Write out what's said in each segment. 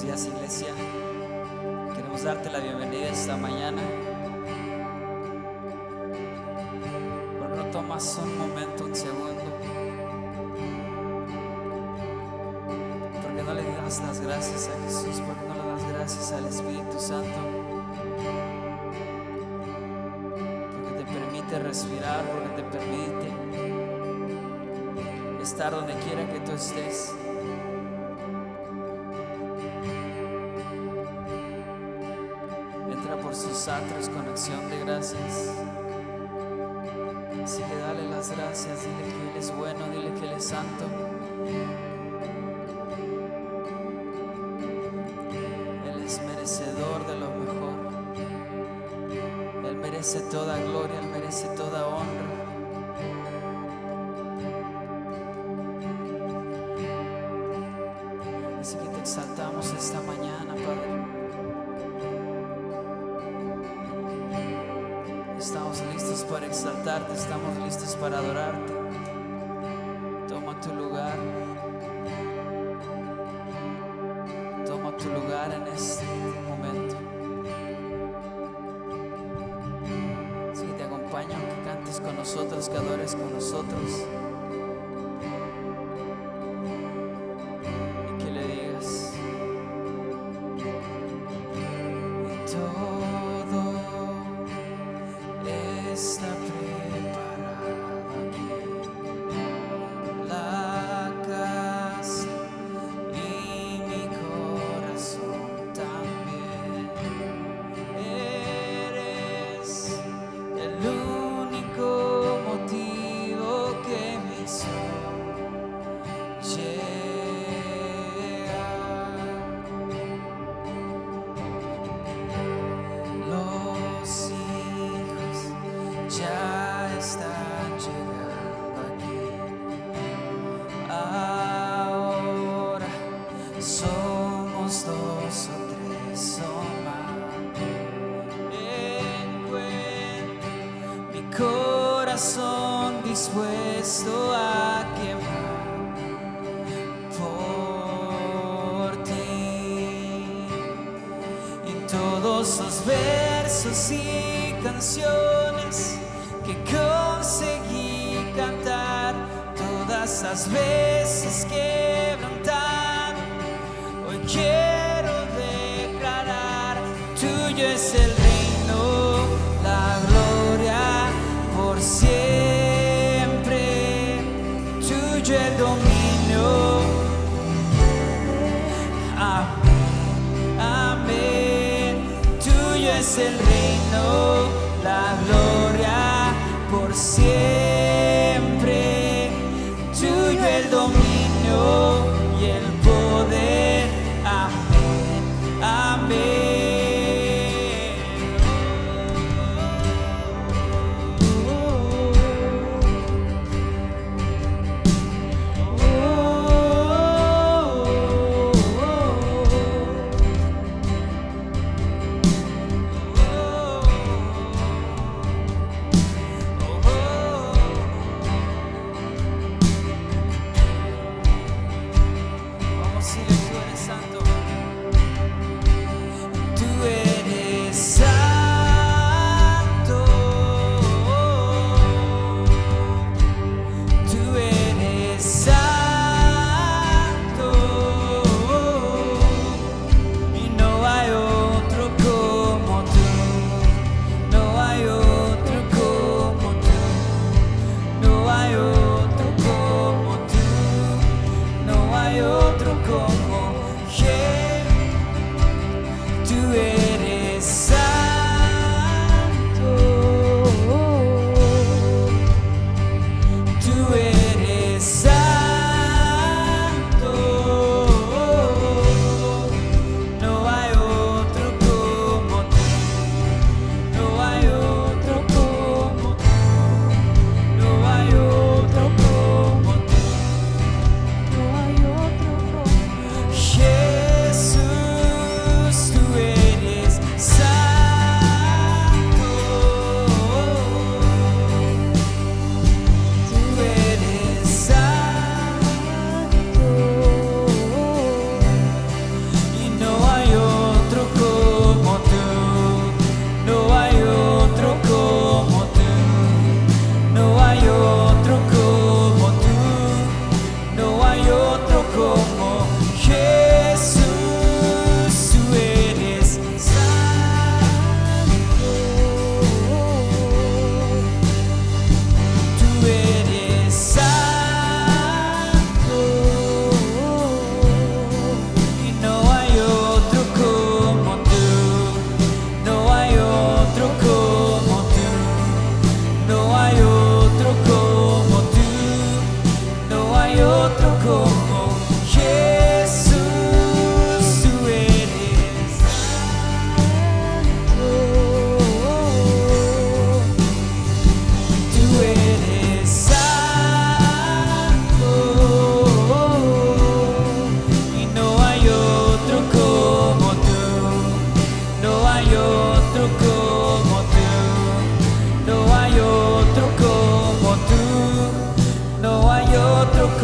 Buenos días, iglesia. Queremos darte la bienvenida esta mañana. ¿Por qué no tomas un momento, un segundo? ¿Por qué no le das las gracias a Jesús? ¿Por qué no le das gracias al Espíritu Santo? Porque te permite respirar, porque te permite estar donde quiera que tú estés. Entra por sus atrios con acción de gracias. Así que dale las gracias, dile que Él es bueno, dile que Él es santo. Él es merecedor de lo mejor. Él merece toda gloria, Él merece toda honra. Así que te exaltamos esta mañana, Padre. Estamos listos para exaltarte, estamos listos para adorarte. Toma tu lugar. Toma tu lugar en este momento. Así que te acompaño, que cantes con nosotros, que adores con nosotros. Y que le digas: y todo está preparado aquí, la casa y mi corazón también. Eres el único motivo que me hizo llegar. Los hijos ya están llegando aquí. Ahora somos dos o tres o más. Encuentro mi corazón dispuesto a quemar por ti. Y todos los versos y canciones que conseguí cantar, todas las veces quebrantado, hoy quiero declarar: tuyo es el reino, la gloria por siempre, tuyo el dominio. Amén, amén. Tuyo es el reino, la gloria por siempre, tuyo el dominio y el poder. Amén, amén. Oh,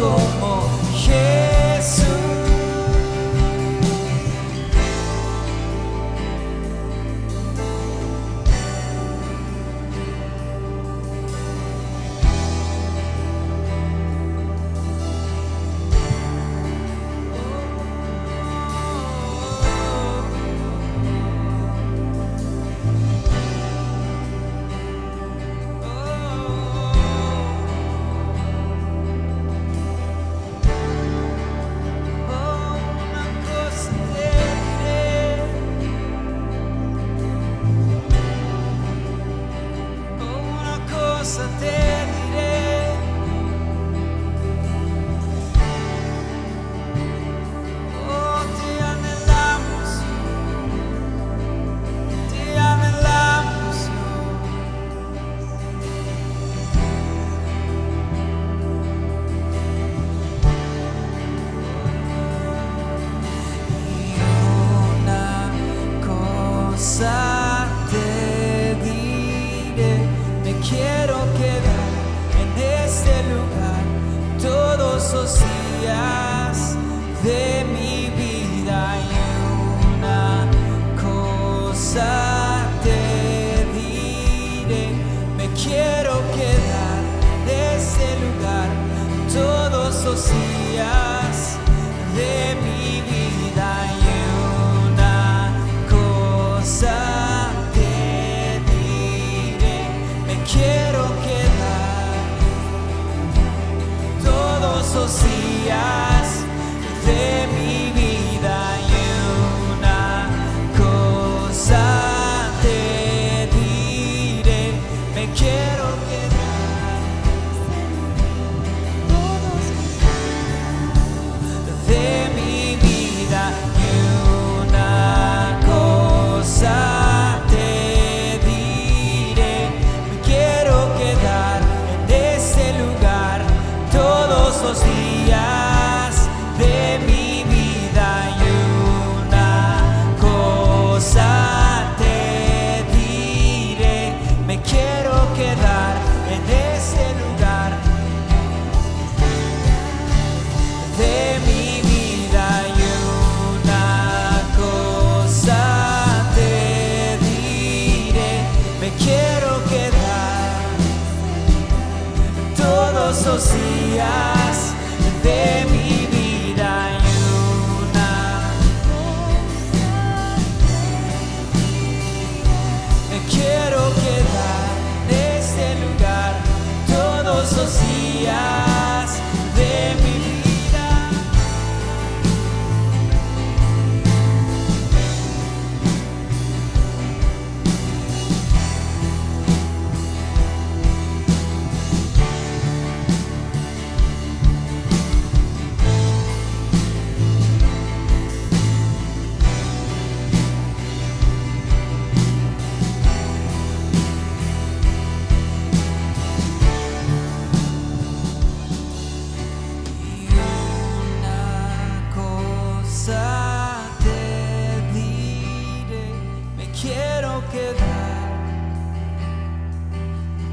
como Jesús.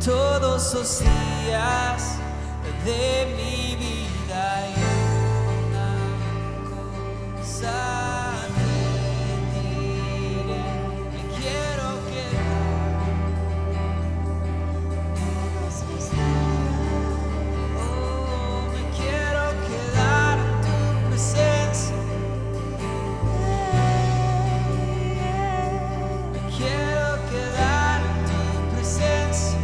Todos los días de mi vida y una cosa te diré, me quiero quedar. Oh, me quiero quedar en tu presencia. Me quiero quedar en tu presencia.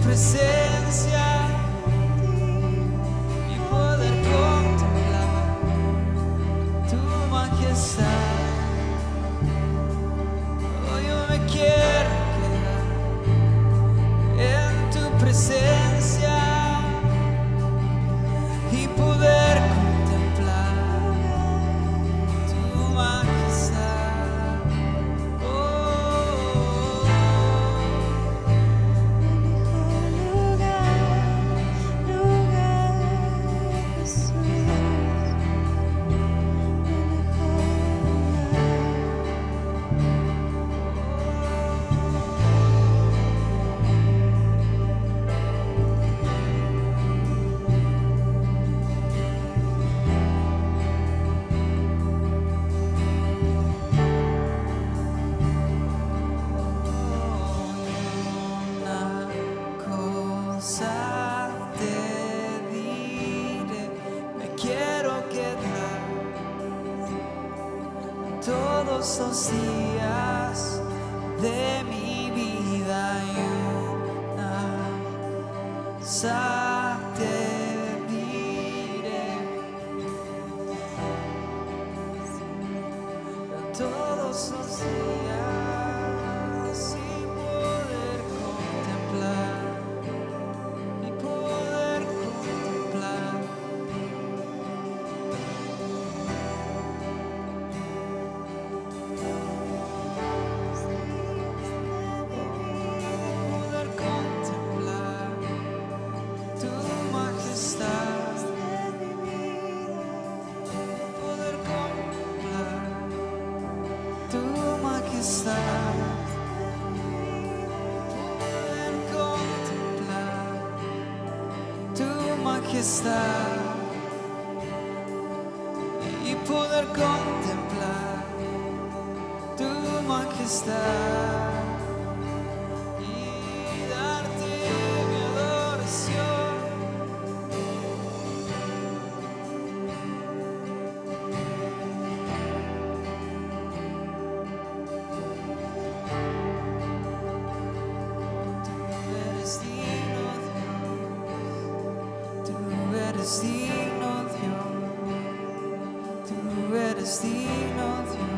Presencia y poder contemplar tu majestad. Oh, yo me quiero quedar en tu presencia y poder contemplar tu majestad. Oh, cosa te diré, me quiero quedar todos los días de mi vida y una cosa te diré, todos los días sin poder contemplar, y poder contemplar tu majestad, poder contemplar tu majestad, poder contemplar tu majestad y poder contemplar tu majestad y darte mi adoración. Tú eres digno, Dios, tú eres digno, Dios.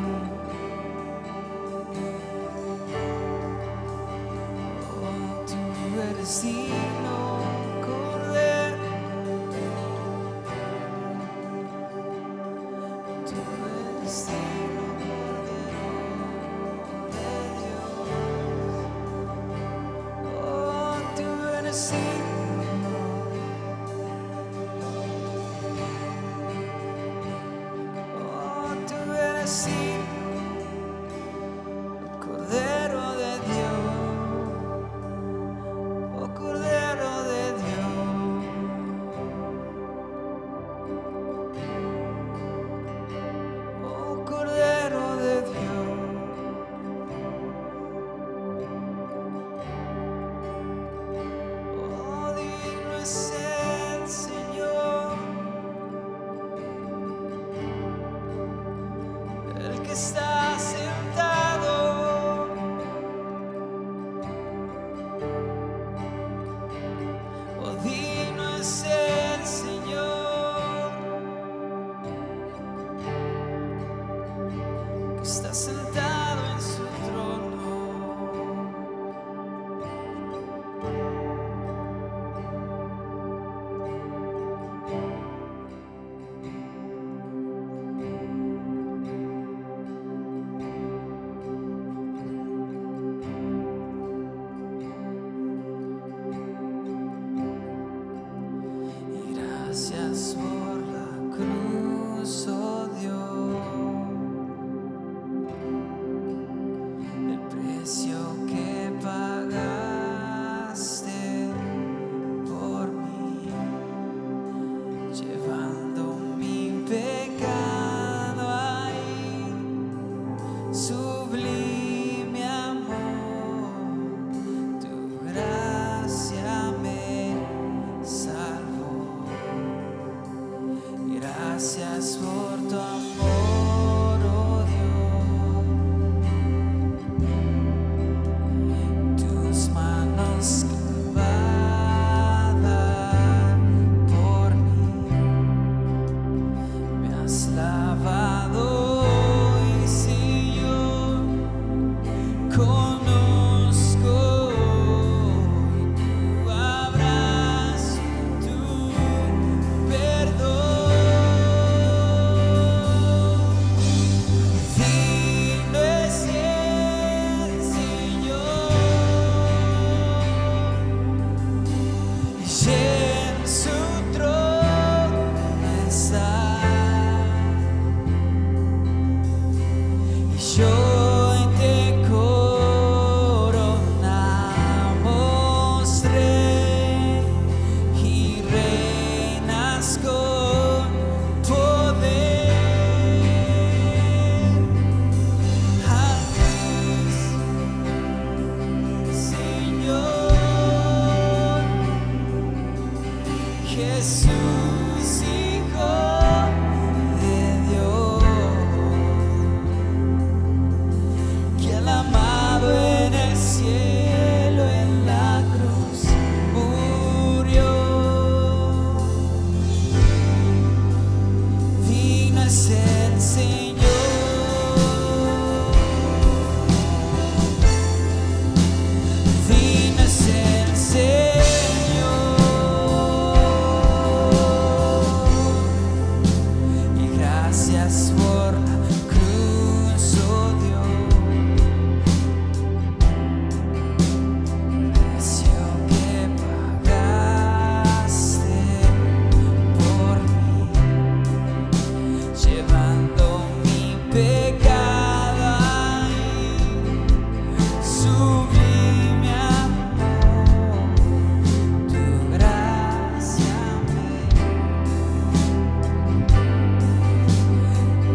Oh, tú eres digno, Cordero. Tú eres digno, Cordero de Dios. Oh, tú eres digno. Oh, tú eres digno, Cordero de Dios. Oh, Cordero de Dios. Oh, Cordero de Dios. Oh, Jesús, Hijo de Dios, que el amado en el cielo en la cruz murió. Digno es el Señor, digno es el Señor. Gracias por la cruz, oh Dios, precio que pagaste por mí, llevando mi pecado ahí, sublime amor, tu gracia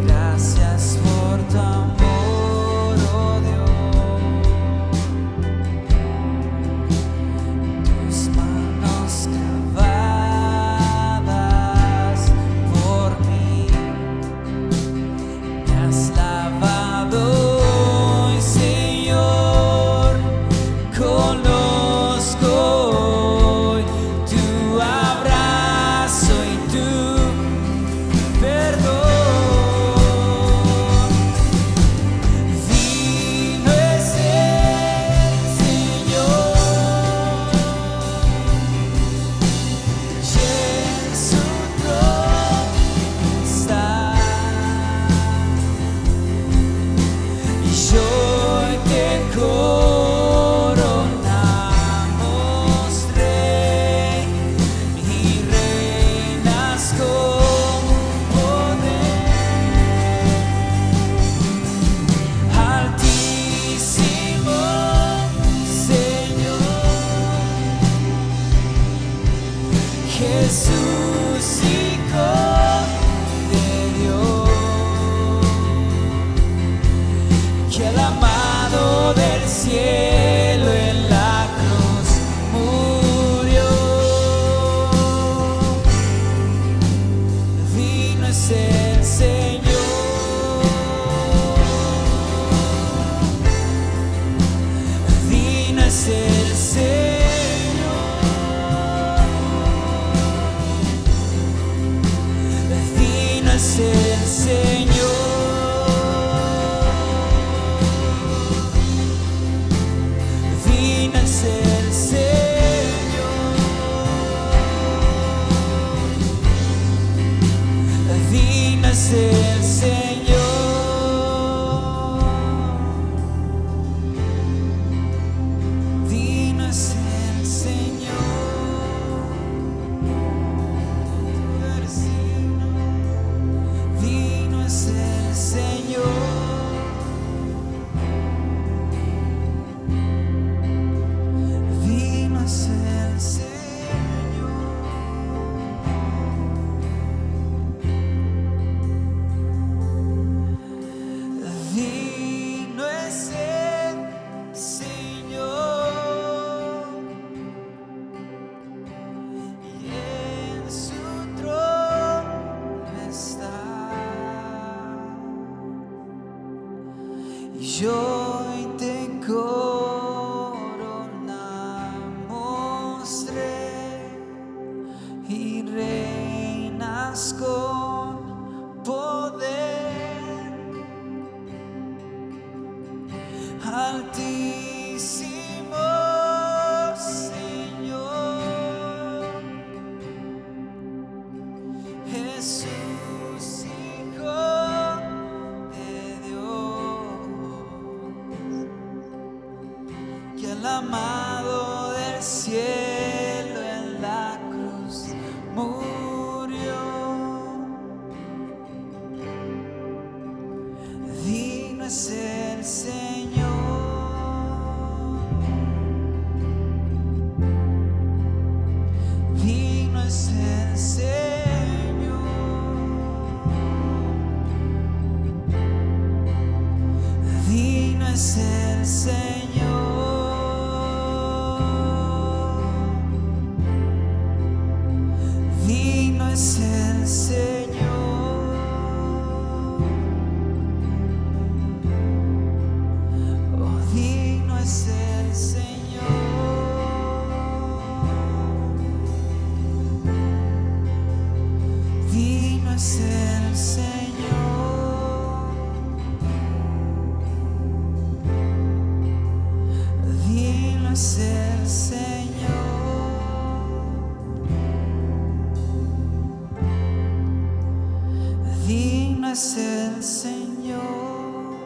Gracias por tu amor, oh Dios, tus manos clavadas por mí, me has lavado hoy, Señor, conozco hoy tu abrazo y tu perdón. Jesús, Hijo de Dios, que el amado del cielo en la cruz murió. Digno es el Señor, digno es el Señor. Es el Señor, digno es el Señor, digno es el Señor, digno es el Señor. Digno es el Señor, digno es el Señor, digno es el Señor, y en su trono está. Y hoy te coronamos rey y reinas con poder, altísimo Señor, Jesús, Hijo de Dios, que el amado del cielo en la cruz murió. Digno es el Señor, digno es el Señor, digno es el Señor. es el Señor, digno es el Señor, digno es el Señor,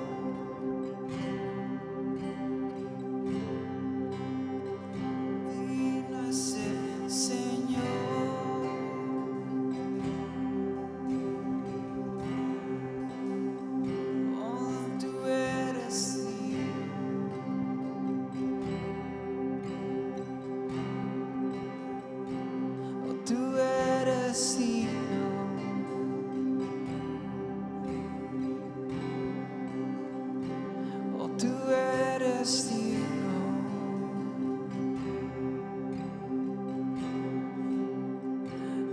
digno es el Señor. Oh, tú eres digno. Oh, tú eres digno. Oh, tú eres digno.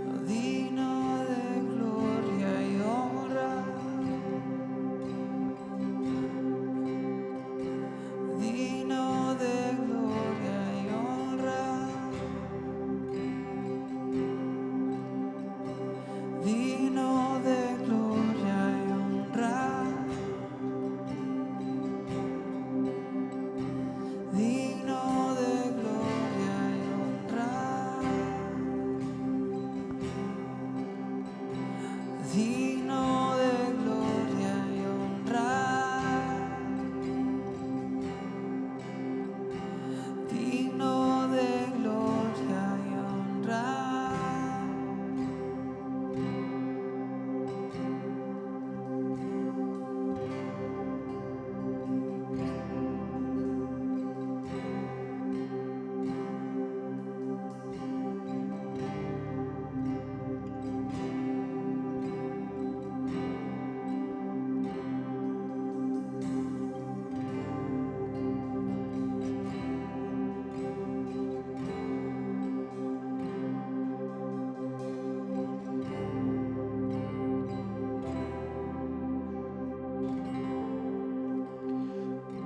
Oh, digno de gloria y honra. Digno de gloria y honra. Digno de gloria y honra. Digno de gloria y honra. Digno de gloria y honra. Digno de gloria y honra.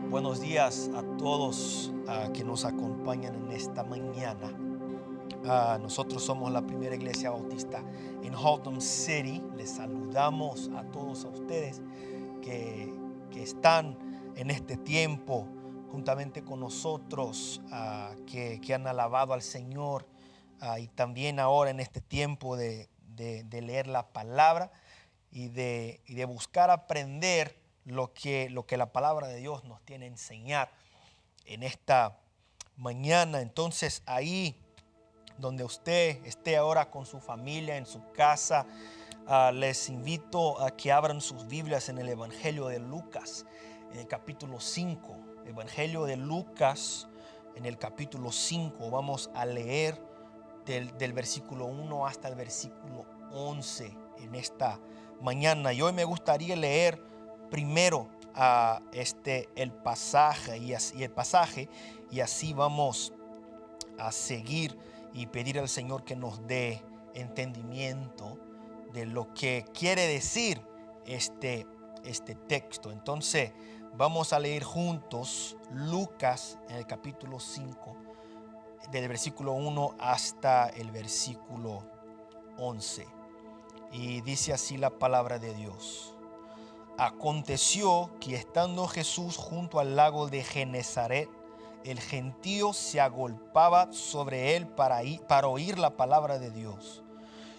Buenos días a todos que nos acompañan en esta mañana. Nosotros somos la primera iglesia bautista en Haltom City. Les saludamos a todos a ustedes que están en este tiempo juntamente con nosotros, que han alabado al Señor, y también ahora en este tiempo de leer la palabra y de buscar aprender lo que la palabra de Dios nos tiene a enseñar en esta mañana. Entonces, ahí donde usted esté ahora con su familia, en su casa, les invito a que abran sus Biblias en el Evangelio de Lucas, en el capítulo 5. Evangelio de Lucas, en el capítulo 5. Vamos a leer del versículo 1 hasta el versículo 11 en esta mañana. Y hoy me gustaría leer primero el pasaje y así vamos a seguir y pedir al Señor que nos dé entendimiento de lo que quiere decir este texto. Entonces vamos a leer juntos Lucas en el capítulo 5, del versículo 1 hasta el versículo 11. Y dice así la palabra de Dios. Aconteció que estando Jesús junto al lago de Genezaret, el gentío se agolpaba sobre él para oír la palabra de Dios.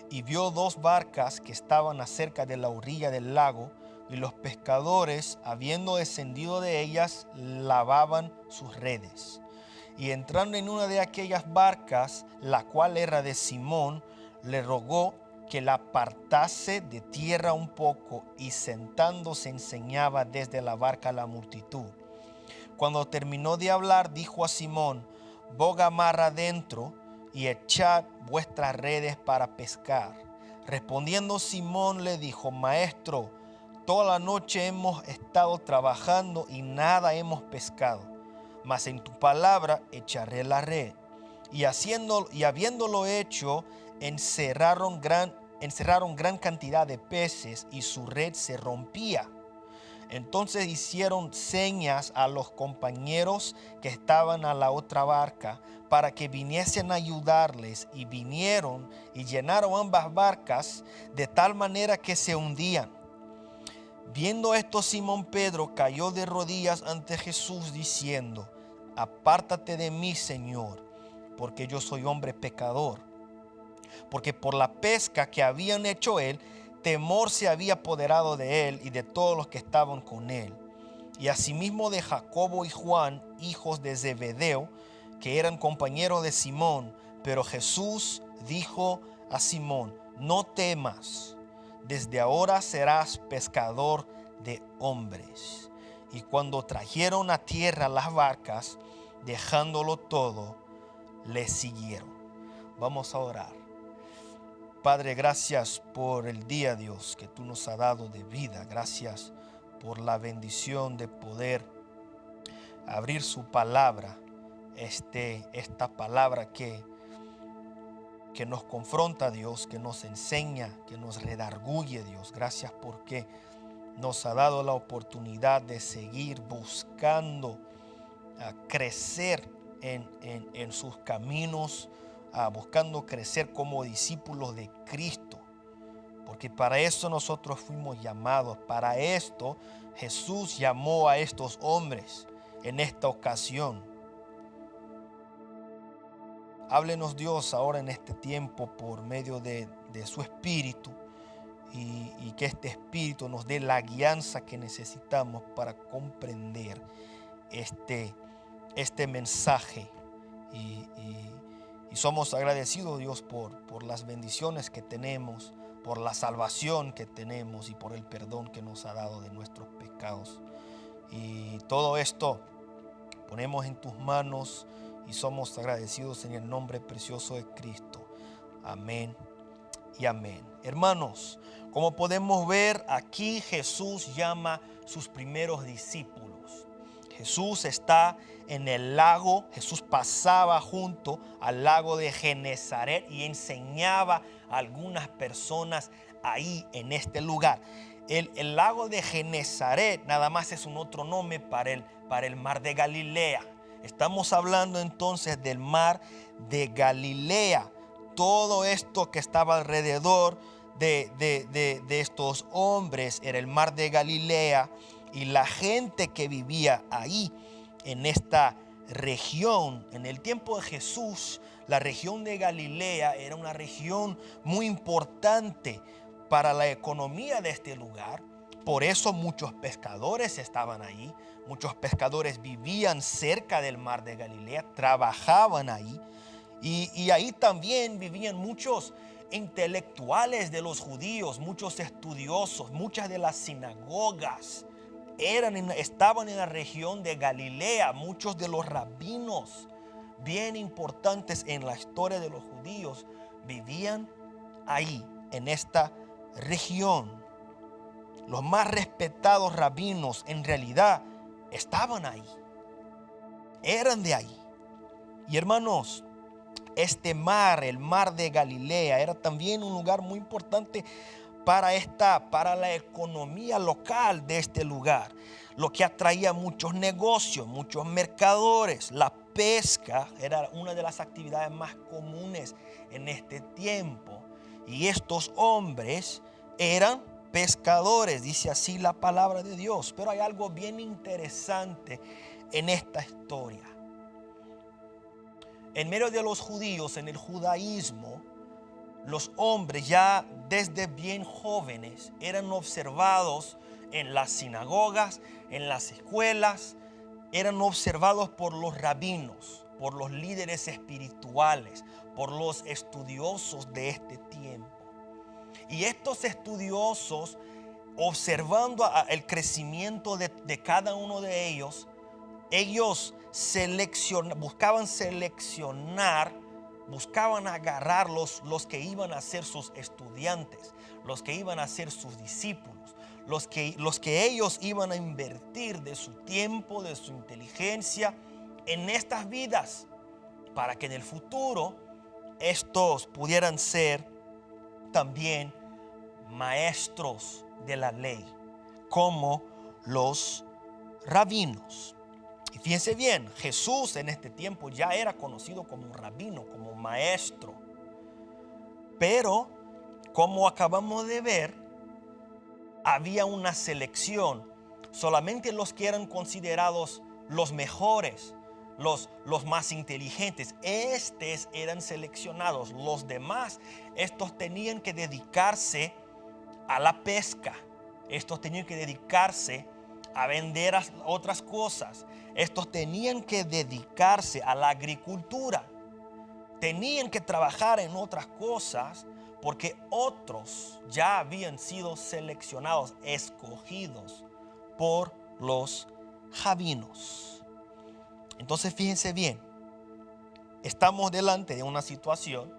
Y vio dos barcas que estaban acerca de la orilla del lago, y los pescadores, habiendo descendido de ellas, lavaban sus redes. Y entrando en una de aquellas barcas, la cual era de Simón, le rogó que la apartase de tierra un poco, y sentándose enseñaba desde la barca a la multitud. Cuando terminó de hablar, dijo a Simón: boga mar adentro y echad vuestras redes para pescar. Respondiendo Simón le dijo: Maestro, toda la noche hemos estado trabajando y nada hemos pescado, mas en tu palabra echaré la red. Y habiéndolo hecho, encerraron gran cantidad de peces, y su red se rompía. Entonces hicieron señas a los compañeros que estaban a la otra barca para que viniesen a ayudarles, y vinieron y llenaron ambas barcas de tal manera que se hundían. Viendo esto, Simón Pedro cayó de rodillas ante Jesús diciendo: apártate de mí, Señor, porque yo soy hombre pecador. Porque por la pesca que habían hecho él, temor se había apoderado de él y de todos los que estaban con él. Y asimismo de Jacobo y Juan, hijos de Zebedeo, que eran compañeros de Simón. Pero Jesús dijo a Simón: no temas, desde ahora serás pescador de hombres. Y cuando trajeron a tierra las barcas, dejándolo todo, le siguieron. Vamos a orar. Padre, gracias por el día, Dios, que tú nos has dado de vida. Gracias por la bendición de poder abrir su palabra, esta palabra que nos confronta, Dios, que nos enseña, que nos redarguye, Dios. Gracias porque nos ha dado la oportunidad de seguir buscando crecer en sus caminos, buscando crecer como discípulos de Cristo, porque para eso nosotros fuimos llamados. Para esto Jesús llamó a estos hombres en esta ocasión. Háblenos, Dios, ahora en este tiempo por medio de su Espíritu, y que este Espíritu nos dé la guianza que necesitamos para comprender este mensaje. Y somos agradecidos, Dios, por las bendiciones que tenemos, por la salvación que tenemos y por el perdón que nos ha dado de nuestros pecados. Y todo esto ponemos en tus manos y somos agradecidos en el nombre precioso de Cristo. Amén y amén. Hermanos, como podemos ver aquí, Jesús llama a sus primeros discípulos. Jesús está en el lago. Jesús pasaba junto al lago de Genezaret y enseñaba a algunas personas ahí en este lugar. El lago de Genezaret nada más es un otro nombre para el mar de Galilea. Estamos hablando entonces del mar de Galilea. Todo esto que estaba alrededor de estos hombres era el mar de Galilea, y la gente que vivía ahí en esta región, en el tiempo de Jesús, la región de Galilea era una región muy importante para la economía de este lugar. Por eso muchos pescadores estaban ahí. Muchos pescadores vivían cerca del mar de Galilea, trabajaban ahí. Y ahí también vivían muchos intelectuales de los judíos, muchos estudiosos. Muchas de las sinagogas estaban en la región de Galilea. Muchos de los rabinos bien importantes en la historia de los judíos vivían ahí, en esta región. Los más respetados rabinos en realidad estaban ahí, eran de ahí. Y hermanos, este mar, el mar de Galilea, era también un lugar muy importante para la economía local de este lugar, lo que atraía muchos negocios, muchos mercadores. La pesca era una de las actividades más comunes en este tiempo, y estos hombres eran pescadores, dice así la palabra de Dios. Pero hay algo bien interesante en esta historia. En medio de los judíos, en el judaísmo, los hombres ya desde bien jóvenes eran observados en las sinagogas, en las escuelas. Eran observados por los rabinos, por los líderes espirituales, por los estudiosos de este tiempo. Y estos estudiosos, observando el crecimiento de cada uno de ellos, buscaban agarrar los que iban a ser sus estudiantes, los que iban a ser sus discípulos, los que ellos iban a invertir de su tiempo, de su inteligencia en estas vidas, para que en el futuro estos pudieran ser también maestros de la ley, como los rabinos. Y fíjense bien, Jesús en este tiempo ya era conocido como un rabino, como un maestro. Pero, como acabamos de ver, había una selección. Solamente los que eran considerados los mejores, los más inteligentes, estos eran seleccionados. Los demás, estos tenían que dedicarse a la pesca. Estos tenían que dedicarse a vender otras cosas. Estos tenían que dedicarse a la agricultura. Tenían que trabajar en otras cosas porque otros ya habían sido seleccionados, escogidos por los rabinos. Entonces fíjense bien, estamos delante de una situación.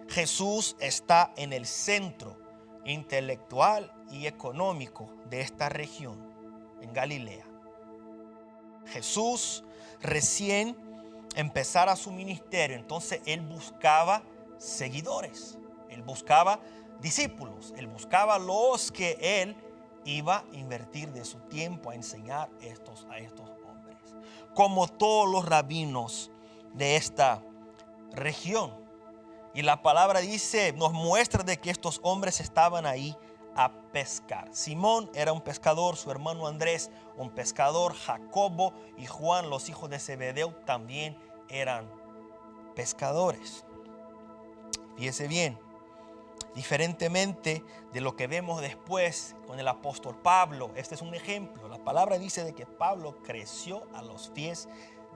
Jesús está en el centro intelectual y económico de esta región, en Galilea. Jesús recién empezara su ministerio, entonces él buscaba seguidores, él buscaba discípulos, él buscaba los que él iba a invertir de su tiempo a enseñar a estos hombres, como todos los rabinos de esta región. Y la palabra dice, nos muestra de que estos hombres estaban ahí a pescar. Simón era un pescador, su hermano Andrés un pescador, Jacobo y Juan, los hijos de Zebedeo, también eran pescadores. Fíjese bien, diferentemente de lo que vemos después con el apóstol Pablo, este es un ejemplo. La palabra dice de que Pablo creció a los pies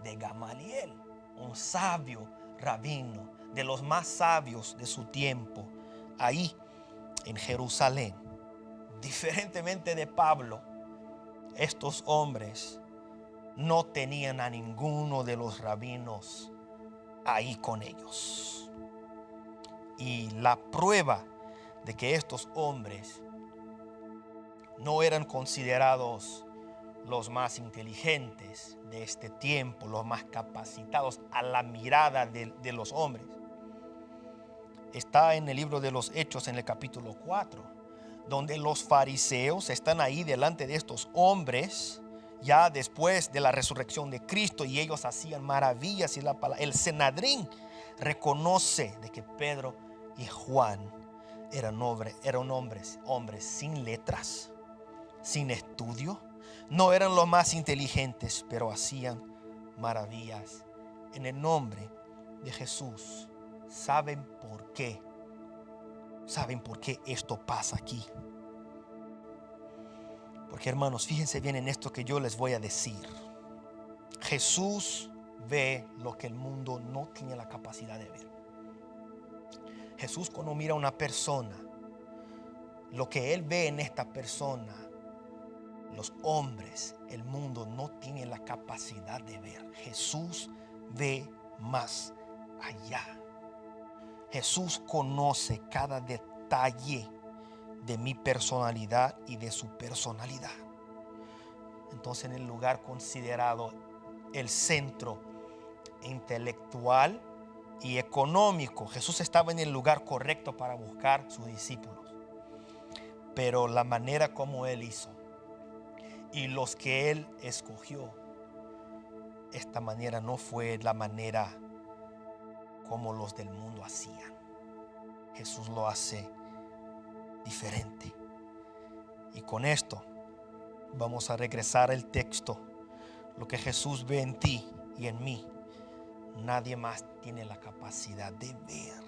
de Gamaliel, un sabio rabino, de los más sabios de su tiempo, ahí en Jerusalén. Diferentemente de Pablo, estos hombres no tenían a ninguno de los rabinos ahí con ellos. Y la prueba de que estos hombres no eran considerados los más inteligentes de este tiempo, los más capacitados a la mirada de los hombres, está en el libro de los Hechos, en el capítulo 4, donde los fariseos están ahí delante de estos hombres ya después de la resurrección de Cristo, y ellos hacían maravillas. Y el Sanedrín reconoce de que Pedro y Juan eran hombres sin letras, sin estudio. No eran los más inteligentes, pero hacían maravillas en el nombre de Jesús. ¿Saben por qué? ¿Saben por qué esto pasa aquí? Porque, hermanos, fíjense bien en esto que yo les voy a decir. Jesús ve lo que el mundo no tiene la capacidad de ver. Jesús, cuando mira a una persona, lo que él ve en esta persona, los hombres, el mundo no tiene la capacidad de ver. Jesús ve más allá. Jesús conoce cada detalle de mi personalidad y de su personalidad. Entonces, en el lugar considerado el centro intelectual y económico, Jesús estaba en el lugar correcto para buscar sus discípulos. Pero la manera como él hizo y los que él escogió, esta manera no fue la manera como los del mundo hacían. Jesús lo hace diferente. Y con esto vamos a regresar al texto. Lo que Jesús ve en ti y en mí, nadie más tiene la capacidad de ver.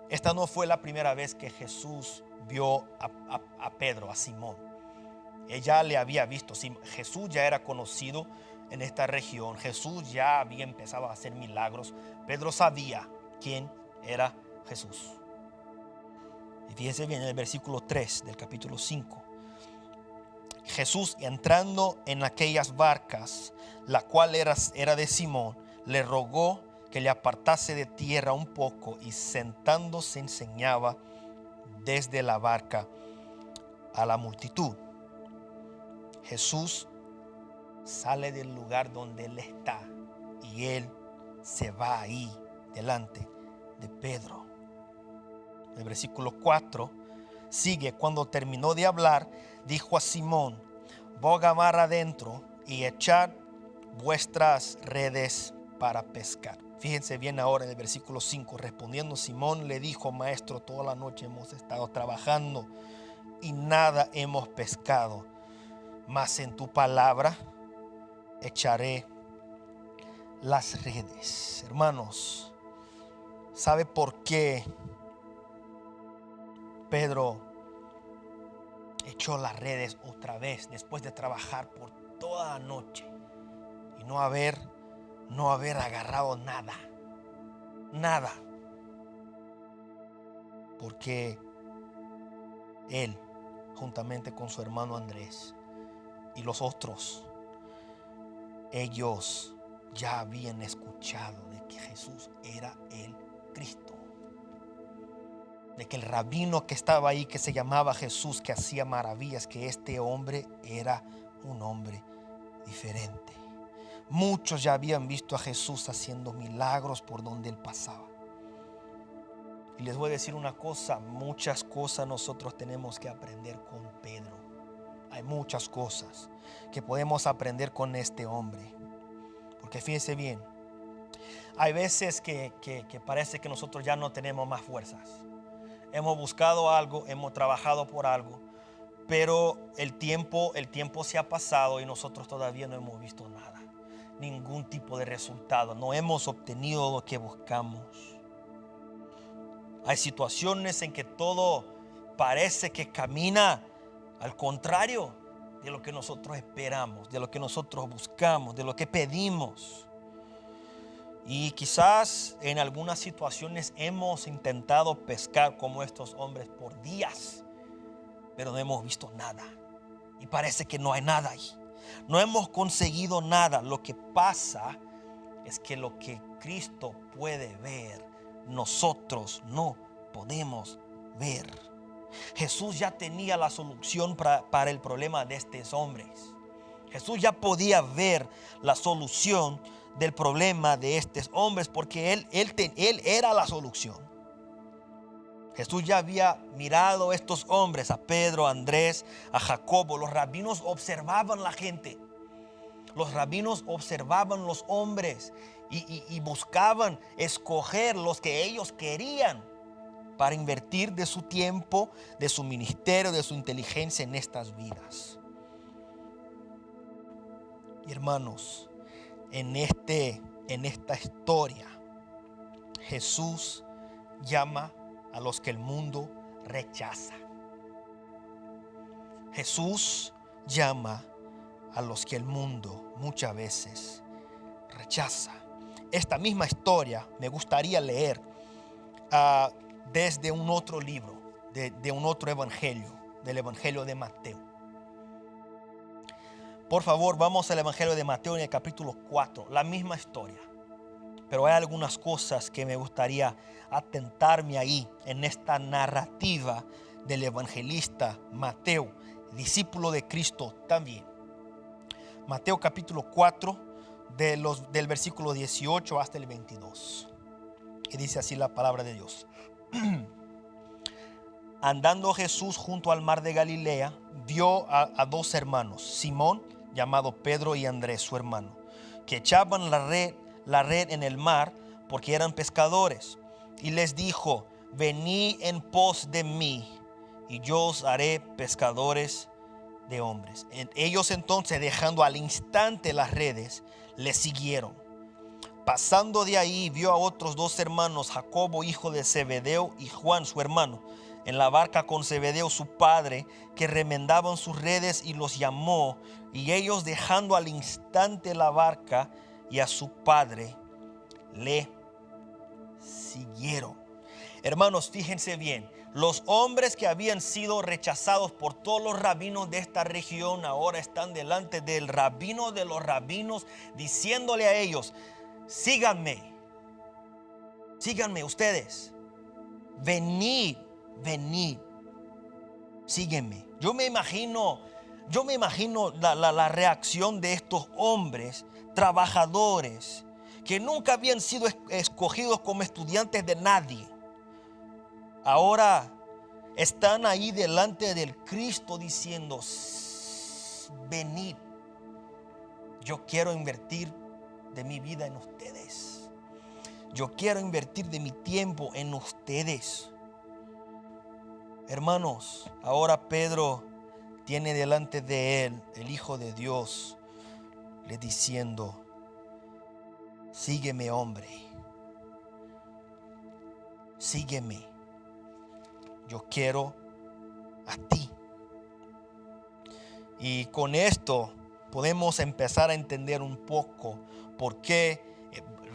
Esta no fue la primera vez que Jesús vio a Pedro, a Simón. Ella le había visto. Jesús ya era conocido en esta región. Jesús ya había empezado a hacer milagros. Pedro sabía quién era Jesús. Y fíjense bien en el versículo 3 del capítulo 5. Jesús, entrando en aquellas barcas, la cual era de Simón, le rogó que le apartase de tierra un poco, y sentándose enseñaba desde la barca a la multitud. Jesús sale del lugar donde él está y él se va ahí delante de Pedro. El versículo 4 sigue: cuando terminó de hablar, dijo a Simón: boga mar adentro y echad vuestras redes para pescar. Fíjense bien ahora en el versículo 5. Respondiendo Simón le dijo: Maestro, toda la noche hemos estado trabajando y nada hemos pescado, mas en tu palabra echaré las redes. Hermanos, ¿sabe por qué Pedro echó las redes otra vez después de trabajar por toda la noche y no haber agarrado nada? Porque él, juntamente con su hermano Andrés y los otros, ellos ya habían escuchado de que Jesús era el Cristo, de que el rabino que estaba ahí, que se llamaba Jesús, que hacía maravillas, que este hombre era un hombre diferente. Muchos ya habían visto a Jesús haciendo milagros por donde él pasaba. Y les voy a decir una cosa: muchas cosas nosotros tenemos que aprender con Pedro. Hay muchas cosas que podemos aprender con este hombre. Porque fíjense bien, hay veces que parece que nosotros ya no tenemos más fuerzas. Hemos buscado algo, hemos trabajado por algo, pero el tiempo se ha pasado y nosotros todavía no hemos visto nada, ningún tipo de resultado, no hemos obtenido lo que buscamos. Hay situaciones en que todo parece que camina al contrario de lo que nosotros esperamos, de lo que nosotros buscamos, de lo que pedimos. Y quizás en algunas situaciones hemos intentado pescar como estos hombres por días, pero no hemos visto nada. Y parece que no hay nada ahí. No hemos conseguido nada. Lo que pasa es que lo que Cristo puede ver, nosotros no podemos ver. Jesús ya tenía la solución para el problema de estos hombres. Jesús ya podía ver la solución del problema de estos hombres, porque él era la solución. Jesús ya había mirado a estos hombres, a Pedro, a Andrés, a Jacobo. Los rabinos observaban la gente. Los rabinos observaban los hombres y buscaban escoger los que ellos querían para invertir de su tiempo, de su ministerio, de su inteligencia en estas vidas. Y hermanos, en esta historia, Jesús llama a los que el mundo rechaza. Jesús llama a los que el mundo muchas veces rechaza. Esta misma historia me gustaría leer desde un otro libro, de un otro evangelio, del evangelio de Mateo. Por favor, vamos al evangelio de Mateo en el capítulo 4, la misma historia. Pero hay algunas cosas que me gustaría atentarme ahí en esta narrativa del evangelista Mateo, discípulo de Cristo también. Mateo capítulo 4, del versículo 18 hasta el 22. Y dice así la palabra de Dios. Andando Jesús junto al mar de Galilea, vio a dos hermanos, Simón, llamado Pedro, y Andrés, su hermano, que echaban la red en el mar porque eran pescadores. Y les dijo: venid en pos de mí y yo os haré pescadores de hombres. Ellos entonces, dejando al instante las redes, le siguieron. Pasando de ahí, vio a otros dos hermanos, Jacobo hijo de Zebedeo y Juan su hermano, en la barca con Zebedeo su padre, que remendaban sus redes, y los llamó. Y ellos, dejando al instante la barca y a su padre, le siguieron. Hermanos, fíjense bien. Los hombres que habían sido rechazados por todos los rabinos de esta región ahora están delante del rabino de los rabinos, diciéndole a ellos: síganme ustedes, venid, síguenme. Yo me imagino la reacción de estos hombres trabajadores que nunca habían sido escogidos como estudiantes de nadie. Ahora están ahí delante del Cristo diciendo: venid. Yo quiero invertir de mi vida en ustedes. Yo quiero invertir de mi tiempo en ustedes. Hermanos, ahora Pedro tiene delante de él el Hijo de Dios, le diciendo: sígueme, hombre. Sígueme. Yo quiero a ti. Y con esto podemos empezar a entender un poco por qué,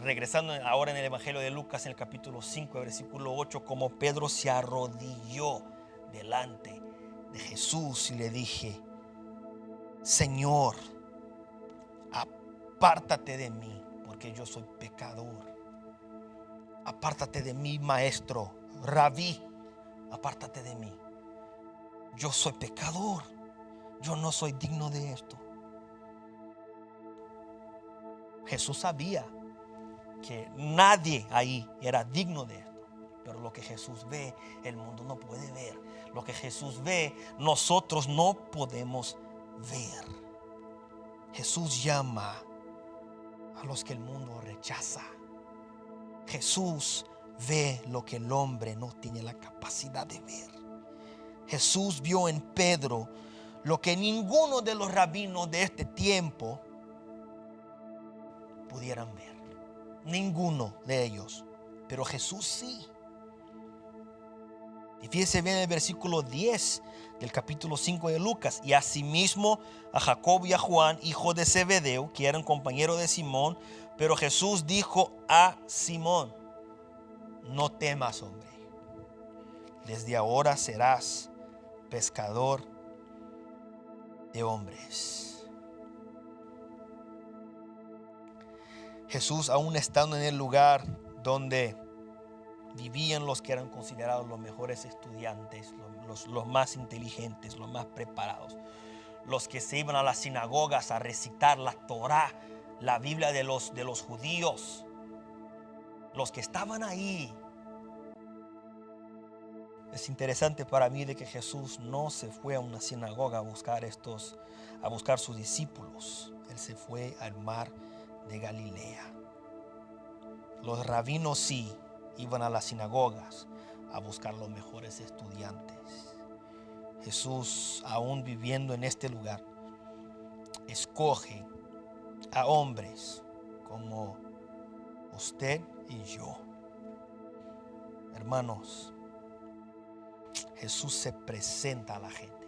regresando ahora en el Evangelio de Lucas, en el capítulo 5, versículo 8, como Pedro se arrodilló delante de Jesús y le dije: Señor, apártate de mí, porque yo soy pecador. Apártate de mí, maestro, rabí, apártate de mí. Yo soy pecador. Yo no soy digno de esto. Jesús sabía que nadie ahí era digno de esto. Pero lo que Jesús ve, el mundo no puede ver. Lo que Jesús ve, nosotros no podemos ver. Jesús llama a los que el mundo rechaza. Jesús ve lo que el hombre no tiene la capacidad de ver. Jesús vio en Pedro lo que ninguno de los rabinos de este tiempo pudieran ver. Ninguno de ellos. Pero Jesús sí. Y fíjese bien el versículo 10 del capítulo 5 de Lucas. Y asimismo a Jacob y a Juan, hijo de Zebedeo, que eran compañeros de Simón. Pero Jesús dijo a Simón: no temas, hombre. Desde ahora serás pescador de hombres. Jesús, aún estando en el lugar donde vivían los que eran considerados los mejores estudiantes, los más inteligentes, los más preparados, los que se iban a las sinagogas a recitar la Torá, la Biblia de los judíos, los que estaban ahí. Es interesante para mí de que Jesús no se fue a una sinagoga a buscar sus discípulos. Él se fue al mar de Galilea. Los rabinos sí iban a las sinagogas a buscar los mejores estudiantes. Jesús, aún viviendo en este lugar, escoge a hombres como usted y yo. Hermanos, Jesús se presenta a la gente.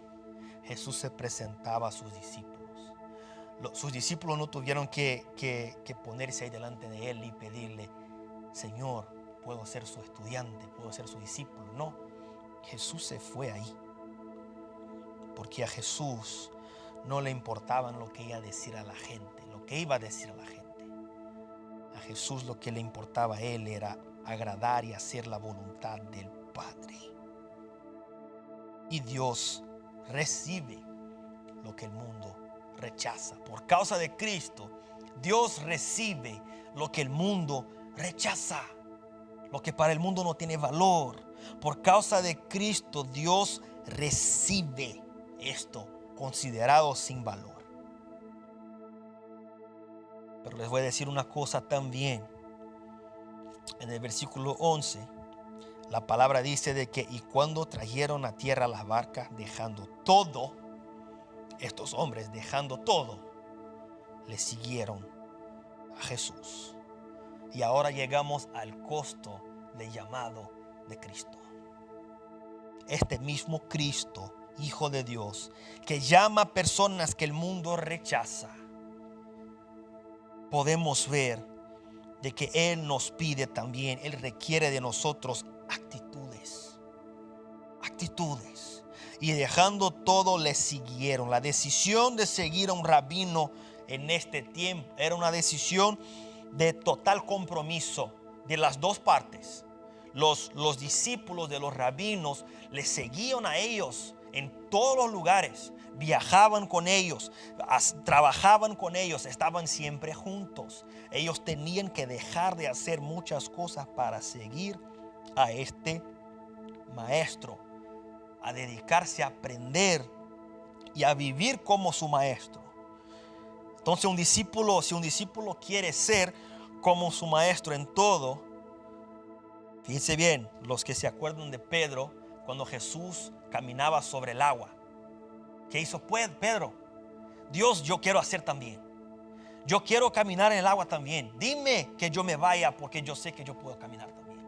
Jesús se presentaba a sus discípulos. Sus discípulos no tuvieron que ponerse ahí delante de él y pedirle: Señor, puedo ser su estudiante, puedo ser su discípulo. No, Jesús se fue ahí. Porque a Jesús no le importaban lo que iba a decir a la gente, lo que iba a decir a la gente. A Jesús lo que le importaba a él era agradar y hacer la voluntad del Padre. Y Dios recibe lo que el mundo rechaza. Por causa de Cristo, Dios recibe lo que el mundo rechaza. Lo que para el mundo no tiene valor. Por causa de Cristo, Dios recibe esto considerado sin valor. Pero les voy a decir una cosa también. En el versículo 11, la palabra dice de que y cuando trajeron a tierra las barcas, dejando todo, estos hombres dejando todo, le siguieron a Jesús. Y ahora llegamos al costo del llamado de Cristo. Este mismo Cristo, Hijo de Dios, que llama a personas que el mundo rechaza, podemos ver de que Él nos pide también, Él requiere de nosotros actitudes. Y dejando todo le siguieron. La decisión de seguir a un rabino en este tiempo era una decisión de total compromiso de las dos partes. Los discípulos de los rabinos les seguían a ellos en todos los lugares, viajaban con ellos, trabajaban con ellos, estaban siempre juntos. Ellos tenían que dejar de hacer muchas cosas para seguir a este maestro, a dedicarse a aprender y a vivir como su maestro. Entonces si un discípulo quiere ser como su maestro en todo, fíjense bien, los que se acuerdan de Pedro, cuando Jesús caminaba sobre el agua, ¿qué hizo Pedro? Dios, yo quiero hacer también. Yo quiero caminar en el agua también. Dime que yo me vaya porque yo sé que yo puedo caminar también.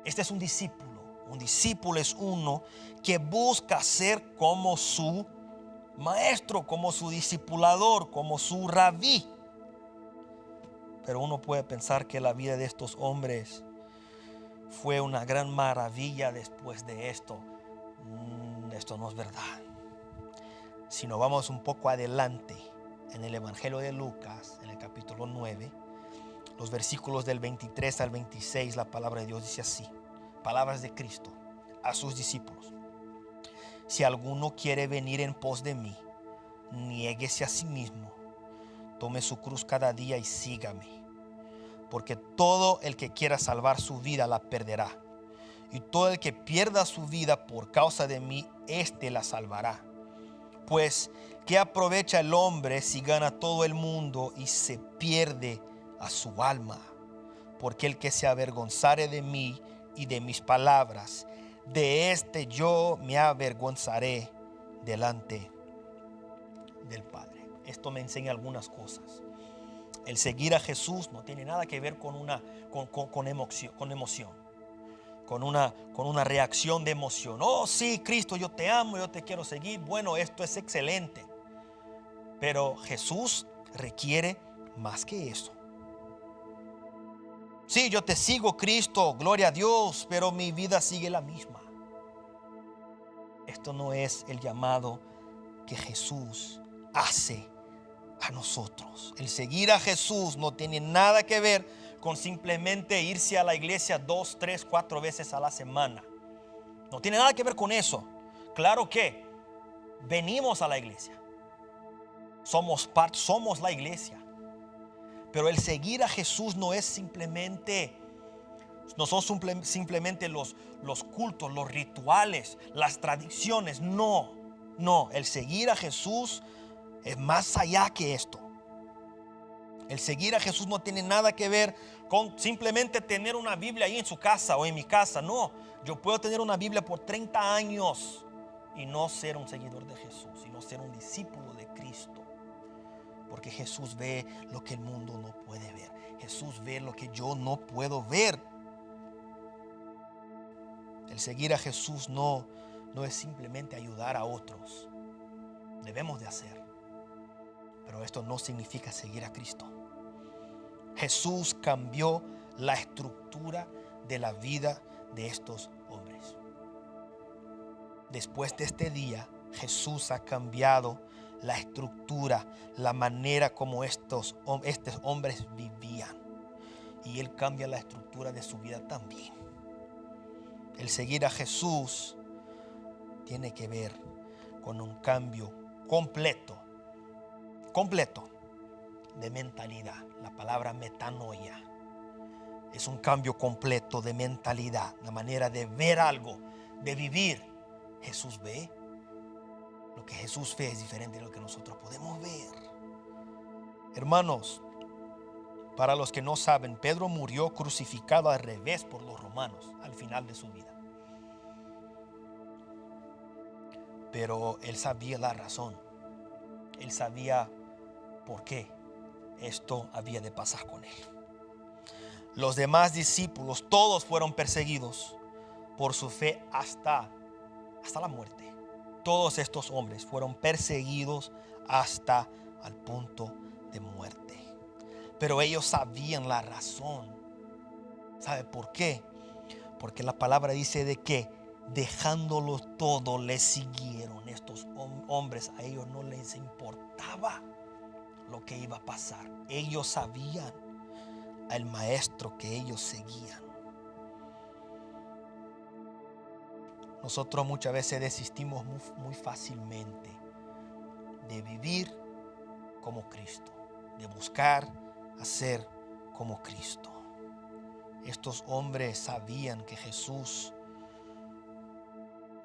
Este es un discípulo. Un discípulo es uno que busca ser como su maestro, como su discipulador, como su rabí. Pero uno puede pensar que la vida de estos hombres fue una gran maravilla después de esto. Esto no es verdad. Si nos vamos un poco adelante en el Evangelio de Lucas, en el capítulo 9, los versículos del 23 al 26, la palabra de Dios dice así. Palabras de Cristo a sus discípulos. Si alguno quiere venir en pos de mí, niéguese a sí mismo, tome su cruz cada día y sígame. Porque todo el que quiera salvar su vida la perderá. Y todo el que pierda su vida por causa de mí, éste la salvará. Pues, ¿qué aprovecha el hombre si gana todo el mundo y se pierde a su alma? Porque el que se avergonzare de mí y de mis palabras, de este yo me avergonzaré delante del Padre. Esto me enseña algunas cosas. El seguir a Jesús no tiene nada que ver con emoción, con una reacción de emoción. Oh sí, Cristo, yo te amo, yo te quiero seguir. Bueno, esto es excelente. Pero Jesús requiere más que eso. Sí, yo te sigo, Cristo, gloria a Dios, pero mi vida sigue la misma. Esto no es el llamado que Jesús hace a nosotros. El seguir a Jesús no tiene nada que ver con simplemente irse a la iglesia 2, 3, 4 veces a la semana. No tiene nada que ver con eso. Claro que venimos a la iglesia. Somos la iglesia. Pero el seguir a Jesús no es simplemente, no son simplemente los cultos, los rituales, las tradiciones. No, el seguir a Jesús es más allá que esto. El seguir a Jesús no tiene nada que ver con simplemente tener una Biblia ahí en su casa o en mi casa. No, yo puedo tener una Biblia por 30 años y no ser un seguidor de Jesús, y no ser un discípulo de Cristo. Porque Jesús ve lo que el mundo no puede ver. Jesús ve lo que yo no puedo ver. El seguir a Jesús no es simplemente ayudar a otros. Debemos de hacer. Pero esto no significa seguir a Cristo. Jesús cambió la estructura de la vida de estos hombres. Después de este día, Jesús ha cambiado la estructura, la manera como estos hombres vivían. Y Él cambia la estructura de su vida también. El seguir a Jesús tiene que ver con un cambio completo de mentalidad. La palabra metanoia es un cambio completo de mentalidad, la manera de ver algo, de vivir. Jesús ve. Lo que Jesús ve es diferente de lo que nosotros podemos ver. Hermanos, para los que no saben, Pedro murió crucificado al revés por los romanos al final de su vida. Pero él sabía la razón. Él sabía por qué esto había de pasar con él. Los demás discípulos, todos fueron perseguidos por su fe hasta la muerte. Todos estos hombres fueron perseguidos hasta el punto de muerte. Pero ellos sabían la razón. ¿Sabe por qué? Porque la palabra dice de que dejándolo todo les siguieron. Estos hombres, a ellos no les importaba lo que iba a pasar. Ellos sabían al maestro que ellos seguían. Nosotros muchas veces desistimos muy fácilmente de vivir como Cristo, de buscar hacer como Cristo. Estos hombres sabían que Jesús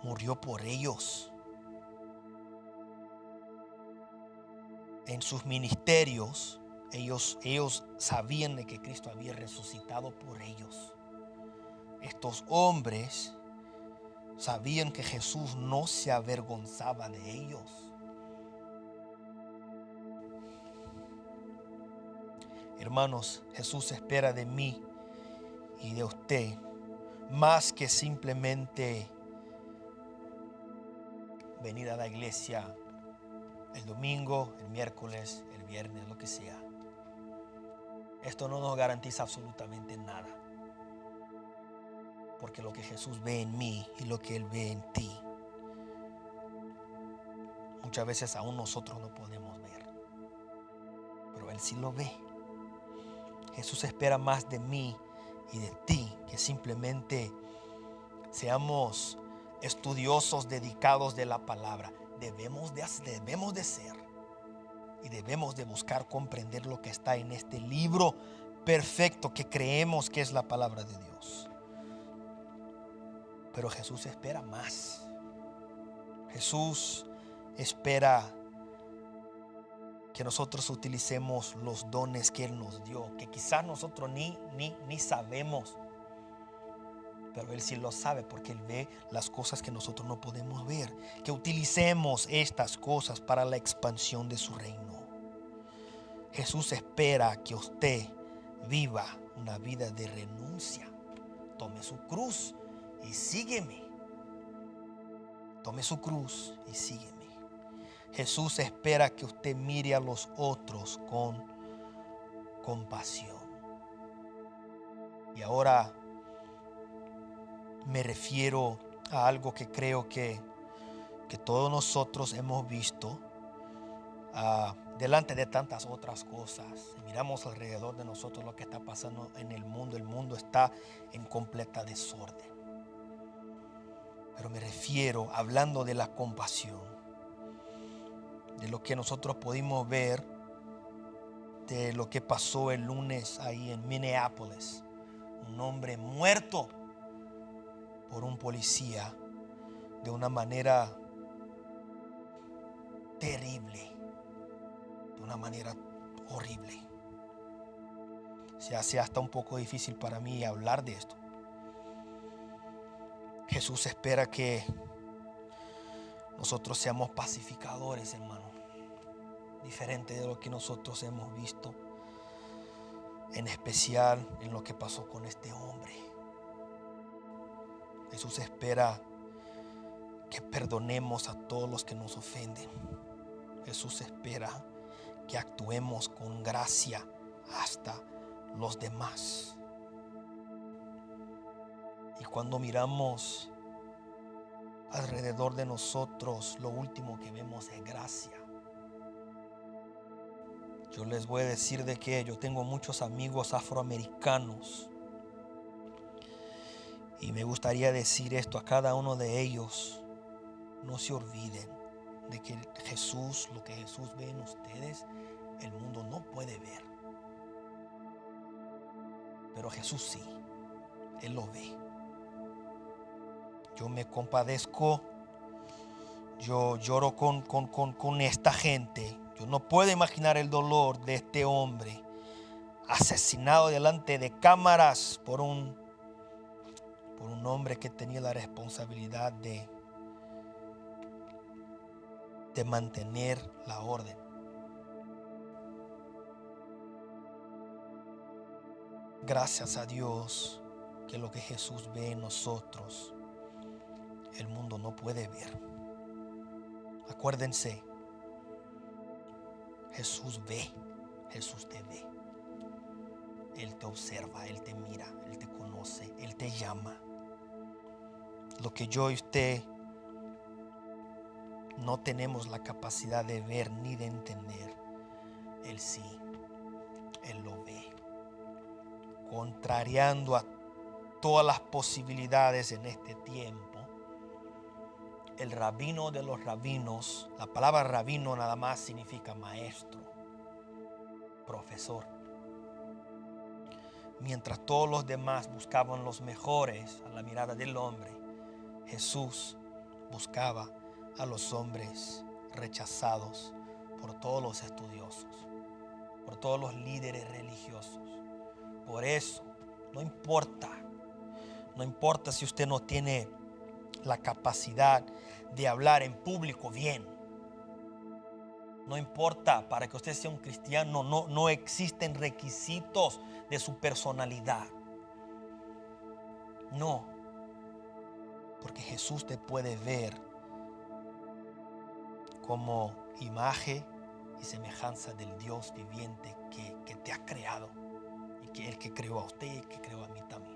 murió por ellos. en sus ministerios, ellos sabían de que Cristo había resucitado por ellos. Estos hombres sabían que Jesús no se avergonzaba de ellos. Hermanos, Jesús espera de mí y de usted más que simplemente venir a la iglesia el domingo, el miércoles, el viernes, lo que sea. Esto no nos garantiza absolutamente nada. Porque lo que Jesús ve en mí y lo que Él ve en ti, muchas veces aún nosotros no podemos ver. Pero Él sí lo ve. Jesús espera más de mí y de ti que simplemente seamos estudiosos dedicados de la palabra. Debemos de ser y debemos de buscar comprender lo que está en este libro perfecto que creemos que es la palabra de Dios. Pero Jesús espera más. Jesús espera que nosotros utilicemos los dones que Él nos dio, que quizás nosotros ni sabemos, pero Él sí lo sabe porque Él ve las cosas que nosotros no podemos ver. Que utilicemos estas cosas para la expansión de su reino. Jesús espera que usted viva una vida de renuncia. Tome su cruz y sígueme. Tome su cruz y sígueme. Jesús espera que usted mire a los otros con compasión. Y ahora me refiero a algo que creo que todos nosotros hemos visto delante de tantas otras cosas. Miramos alrededor de nosotros lo que está pasando en el mundo. El mundo está en completa desorden. Pero me refiero, hablando de la compasión, de lo que nosotros pudimos ver, de lo que pasó el lunes ahí en Minneapolis. Un hombre muerto por un policía de una manera terrible, de una manera horrible. Se hace hasta un poco difícil para mí hablar de esto. Jesús espera que nosotros seamos pacificadores, hermano, diferente de lo que nosotros hemos visto, en especial en lo que pasó con este hombre. Jesús espera que perdonemos a todos los que nos ofenden. Jesús espera que actuemos con gracia hasta los demás. Y cuando miramos alrededor de nosotros, lo último que vemos es gracia. Yo les voy a decir de que yo tengo muchos amigos afroamericanos y me gustaría decir esto a cada uno de ellos: no se olviden de que Jesús, lo que Jesús ve en ustedes, el mundo no puede ver. Pero Jesús sí, Él lo ve. Yo me compadezco, yo lloro con esta gente. Yo no puedo imaginar el dolor de este hombre asesinado delante de cámaras por un hombre que tenía la responsabilidad de mantener la orden. Gracias a Dios que lo que Jesús ve en nosotros, el mundo no puede ver. Acuérdense, Jesús ve, Jesús te ve. Él te observa, Él te mira, Él te conoce, Él te llama. Lo que yo y usted no tenemos la capacidad de ver ni de entender, Él sí, Él lo ve. Contrariando a todas las posibilidades en este tiempo, el rabino de los rabinos, la palabra rabino nada más significa maestro, profesor. Mientras todos los demás buscaban los mejores a la mirada del hombre, Jesús buscaba a los hombres rechazados por todos los estudiosos, por todos los líderes religiosos. Por eso, no importa si usted no tiene la capacidad de hablar en público bien. No importa, para que usted sea un cristiano, no existen requisitos de su personalidad. No, porque Jesús te puede ver como imagen y semejanza del Dios viviente que te ha creado, y que el que creó a usted y que creó a mí también.